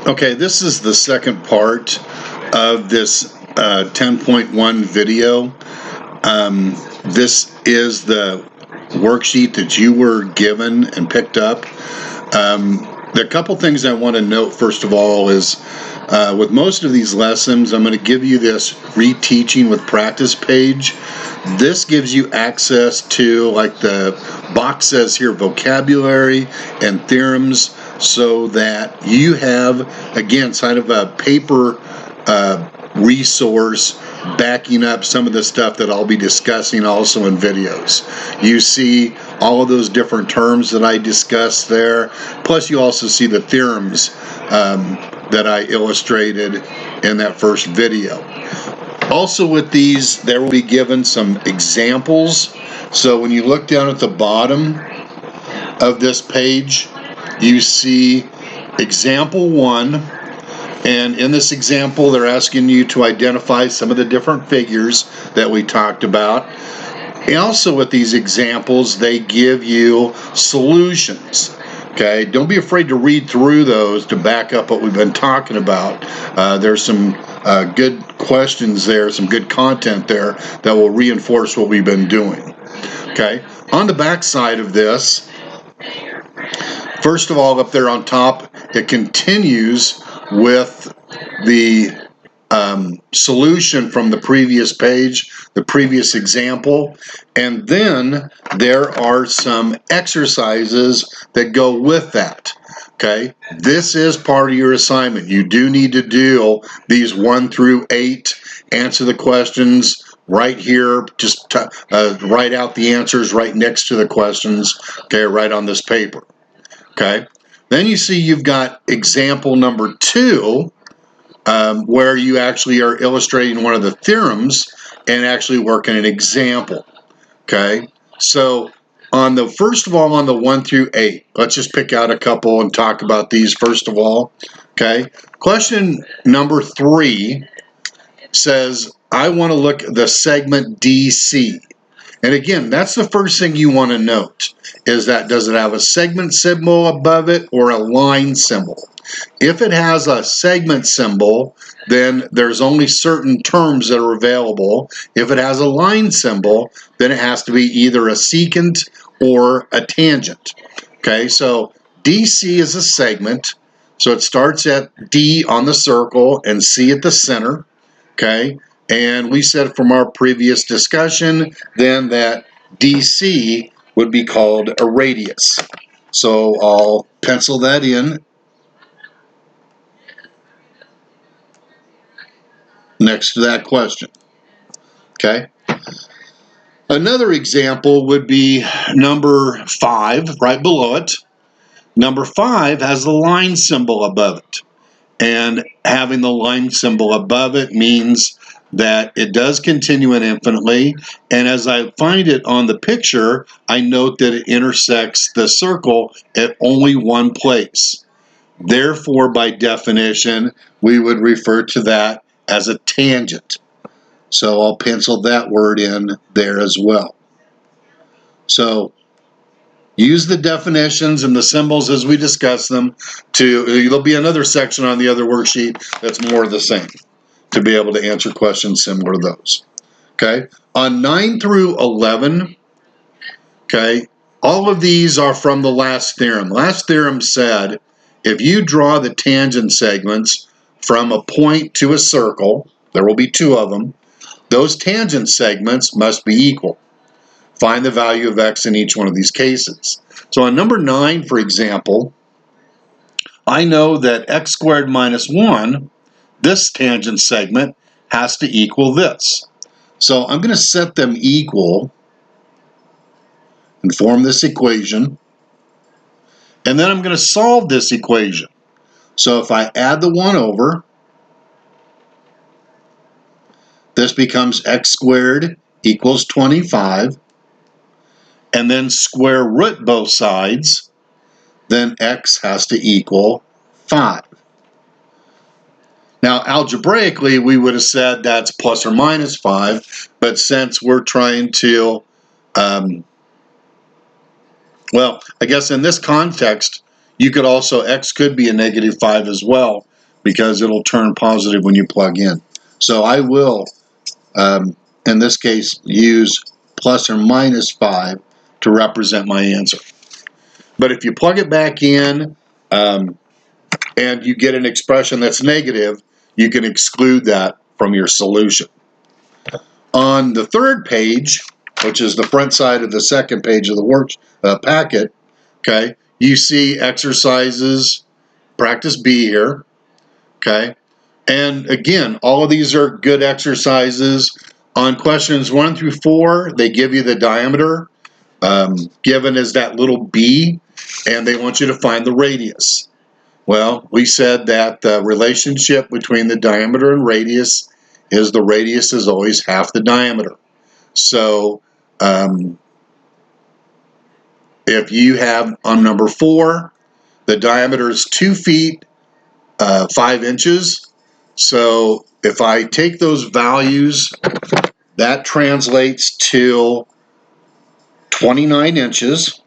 Okay, this is the second part of this 10.1 video. This is the worksheet that you were given and picked up. The couple things I want to note first of all is with most of these lessons, I'm going to give you this reteaching with practice page. This gives you access to, like the box says here, vocabulary and theorems, so that you have, again, kind of a paper resource backing up some of the stuff that I'll be discussing also in videos. You see all of those different terms that I discussed there, plus you also see the theorems that I illustrated in that first video. Also with these, there will be given some examples. So when you look down at the bottom of this page, you see example 1. And in this example, they're asking you to identify some of the different figures that we talked about. And also with these examples, they give you solutions. Okay, don't be afraid to read through those to back up what we've been talking about. There's some good questions there, some good content there that will reinforce what we've been doing. Okay, on the back side of this, first of all, up there on top, it continues with the solution from the previous page, the previous example, and then there are some exercises that go with that. Okay, this is part of your assignment. You do need to do these 1 through 8, answer the questions right here, just write out the answers right next to the questions, okay, right on this paper. Okay, then you see you've got example number 2, where you actually are illustrating one of the theorems and actually working an example. Okay, so on the first of all, on the 1 through 8, let's just pick out a couple and talk about these first of all. Okay, question number 3 says, I want to look at the segment DC. And again, that's the first thing you want to note, is that does it have a segment symbol above it or a line symbol? If it has a segment symbol, then there's only certain terms that are available. If it has a line symbol, then it has to be either a secant or a tangent. Okay, so DC is a segment, so it starts at D on the circle and C at the center. Okay, and we said from our previous discussion then that DC would be called a radius. So I'll pencil that in next to that question. Okay. Another example would be number 5, right below it. Number 5 has the line symbol above it. And having the line symbol above it means that it does continue infinitely. And as I find it on the picture, I note that it intersects the circle at only one place. Therefore, by definition, we would refer to that as a tangent. So I'll pencil that word in there as well. So use the definitions and the symbols as we discuss them. There'll be another section on the other worksheet that's more the same to be able to answer questions similar to those. Okay, on 9 through 11, okay, all of these are from the last theorem. Last theorem said if you draw the tangent segments from a point to a circle, there will be 2 of them, those tangent segments must be equal. Find the value of x in each one of these cases. So on number 9, for example, I know that x squared minus 1, this tangent segment, has to equal this. So I'm going to set them equal and form this equation. And then I'm going to solve this equation. So if I add the 1 over, this becomes x squared equals 25. And then square root both sides, then x has to equal 5. Now, algebraically, we would have said that's plus or minus 5, but since we're trying to, well, I guess in this context, You could also, X could be a -5 as well, because it'll turn positive when you plug in. So I will, in this case, use plus or minus 5 to represent my answer. But if you plug it back in and you get an expression that's negative, you can exclude that from your solution. On the third page, which is the front side of the second page of the work packet, okay, you see exercises, practice B here, okay? And again, all of these are good exercises. On questions 1 through 4, they give you the diameter, given as that little b, and they want you to find the radius. Well, we said that the relationship between the diameter and radius is the radius is always half the diameter. So if you have on number 4, the diameter is 2 feet 5 inches. So if I take those values, that translates to 29 inches.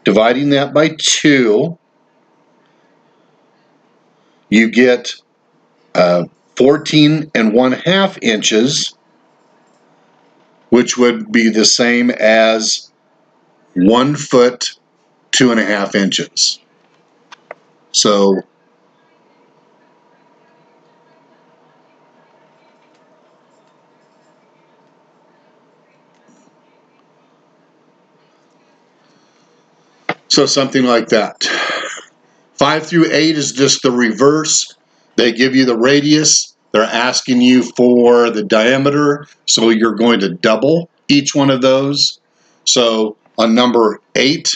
Dividing that by 2, you get 14 1/2 inches, which would be the same as 1 foot 2 1/2 inches. So something like that. 5 through 8 is just the reverse. They give you the radius. They're asking you for the diameter, so you're going to double each one of those. So on number 8,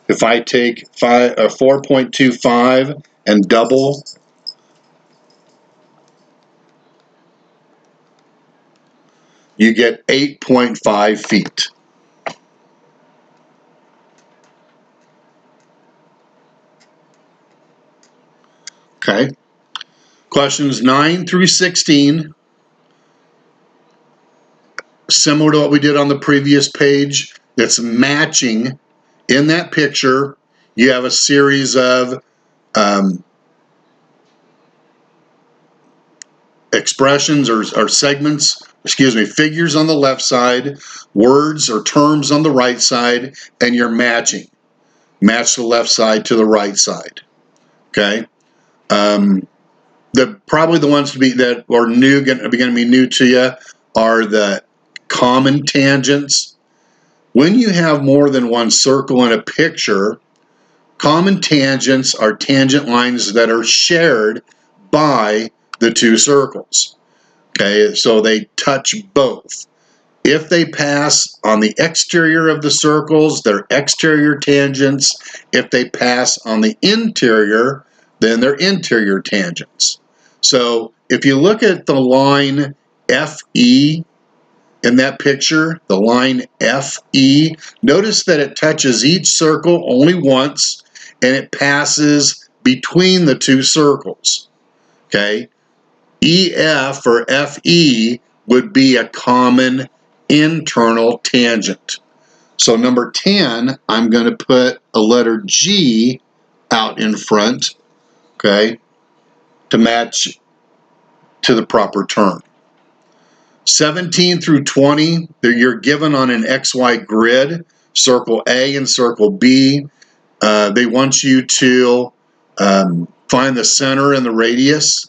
if I take 4.25 and double, you get 8.5 feet. Okay. Questions 9 through 16, similar to what we did on the previous page, that's matching. In that picture, you have a series of expressions or segments, figures on the left side, words or terms on the right side, and you're matching. Match the left side to the right side. Okay. Probably the ones that are new, going to be new to you, are the common tangents. When you have more than one circle in a picture, common tangents are tangent lines that are shared by the two circles. Okay, so they touch both. If they pass on the exterior of the circles, they're exterior tangents. If they pass on the interior, then they're interior tangents. So if you look at the line FE in that picture, the line FE, notice that it touches each circle only once, and it passes between the two circles. Okay, EF or FE would be a common internal tangent. So number 10, I'm going to put a letter G out in front, okay, to match to the proper term. 17 through 20, you're given on an XY grid, circle A and circle B. They want you to find the center and the radius.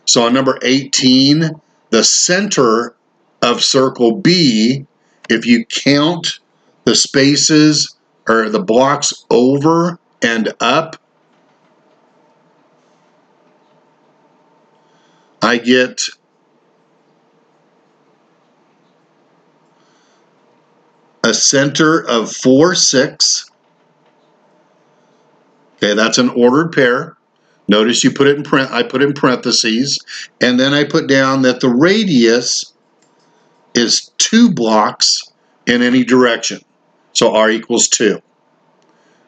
So on number 18, the center of circle B, if you count the spaces or the blocks over and up, I get a center of 4, 6. Okay, that's an ordered pair. Notice you put it in print. I put in parentheses, and then I put down that the radius is 2 blocks in any direction. So R equals 2.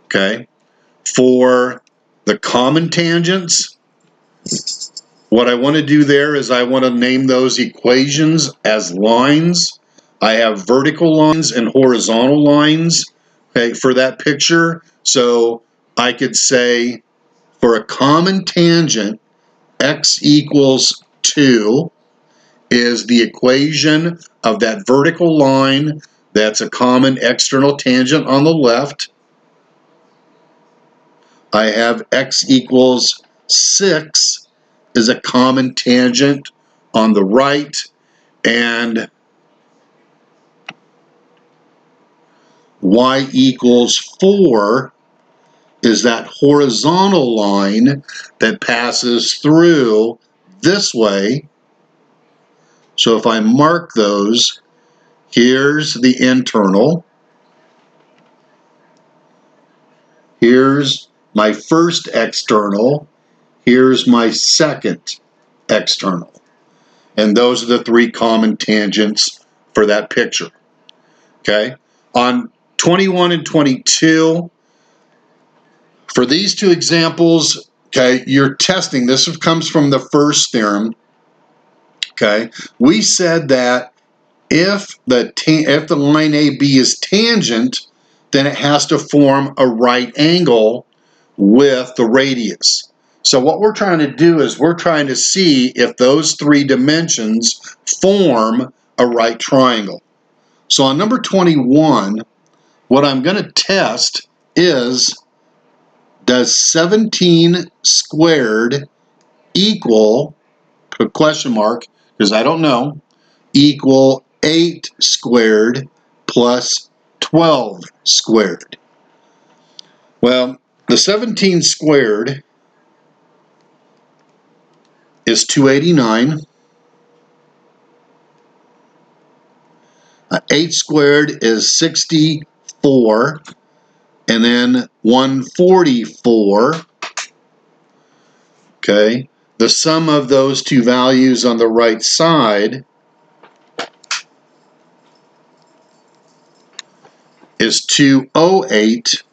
Okay. For the common tangents, what I want to do there is I want to name those equations as lines. I have vertical lines and horizontal lines, okay, for that picture. So I could say for a common tangent, x equals 2 is the equation of that vertical line that's a common external tangent on the left. I have x equals 6 is a common tangent on the right, and y equals 4 is that horizontal line that passes through this way. So if I mark those, here's the internal. Here's my first external. Here's my second external. And those are the three common tangents for that picture. Okay? On 21 and 22, for these two examples, okay, you're testing. This comes from the first theorem. Okay? We said that if the line AB is tangent, then it has to form a right angle with the radius. So what we're trying to do is we're trying to see if those three dimensions form a right triangle. So on number 21, what I'm going to test is, does 17 squared equal, put a question mark because I don't know, equal 8 squared plus 12 squared? Well, the 17 squared is 289. 8 squared is 64, and then 144. Okay, the sum of those two values on the right side is 208.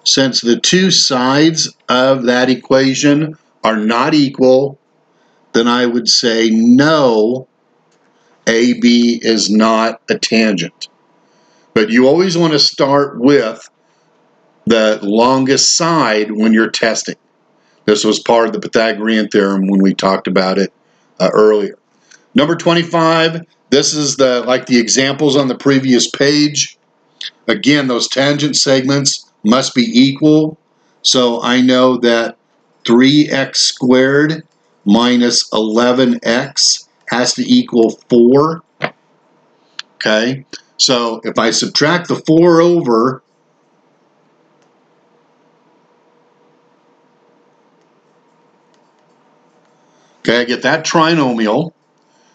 Since the two sides of that equation are not equal, then I would say no, AB is not a tangent. But you always want to start with the longest side when you're testing. This was part of the Pythagorean theorem when we talked about it earlier. Number 25, this is like the examples on the previous page. Again, those tangent segments must be equal. So I know that 3x squared minus 11x has to equal 4. Okay, so if I subtract the 4 over, okay, I get that trinomial.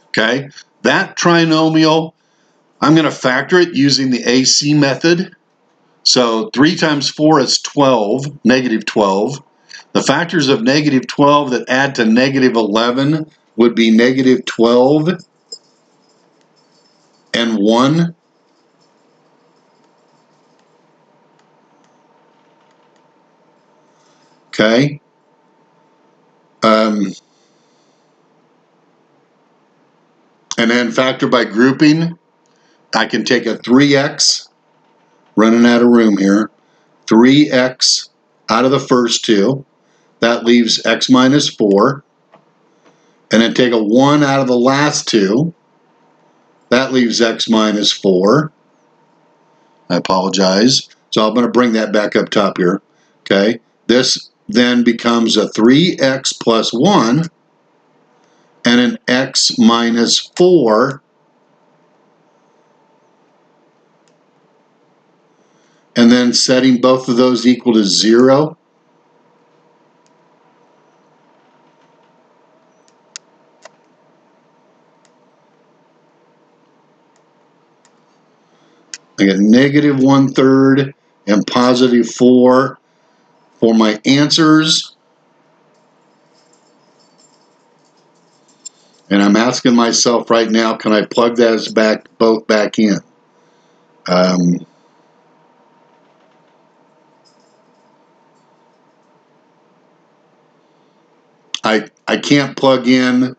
Okay, that trinomial, I'm going to factor it using the AC method. So 3 times 4 is 12, negative 12. The factors of negative 12 that add to negative 11 would be negative 12 and 1. Okay. And then factor by grouping, I can take a 3x, running out of room here, 3x out of the first two. That leaves x minus 4. And then take a 1 out of the last two. That leaves x minus 4. I apologize. So I'm going to bring that back up top here. Okay. This then becomes a 3x plus 1 and an x minus 4. And then setting both of those equal to 0. I get negative 1/3 and positive 4 for my answers. And I'm asking myself right now, can I plug those both back in? I can't plug in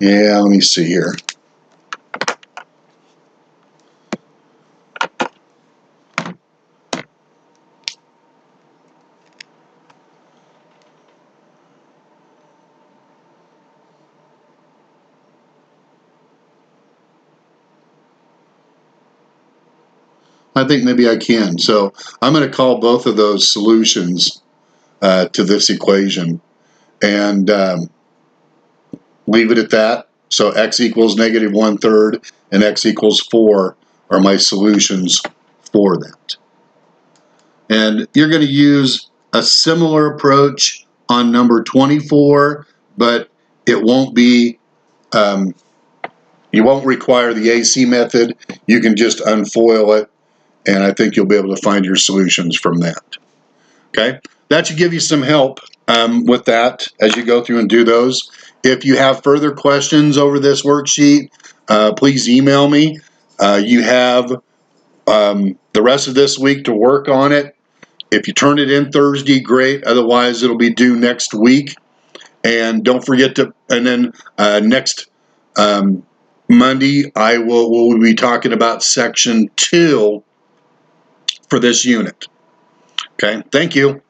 Yeah, let me see here. I think maybe I can. So I'm going to call both of those solutions to this equation and leave it at that. So x equals negative 1/3 and x equals 4 are my solutions for that. And you're going to use a similar approach on number 24, but it won't be, you won't require the AC method. You can just unfoil it, and I think you'll be able to find your solutions from that. Okay, that should give you some help with that as you go through and do those. If you have further questions over this worksheet, please email me. You have the rest of this week to work on it. If you turn it in Thursday, great. Otherwise, it'll be due next week. And don't forget to, and then next Monday, we'll be talking about section 2 for this unit. Okay, thank you.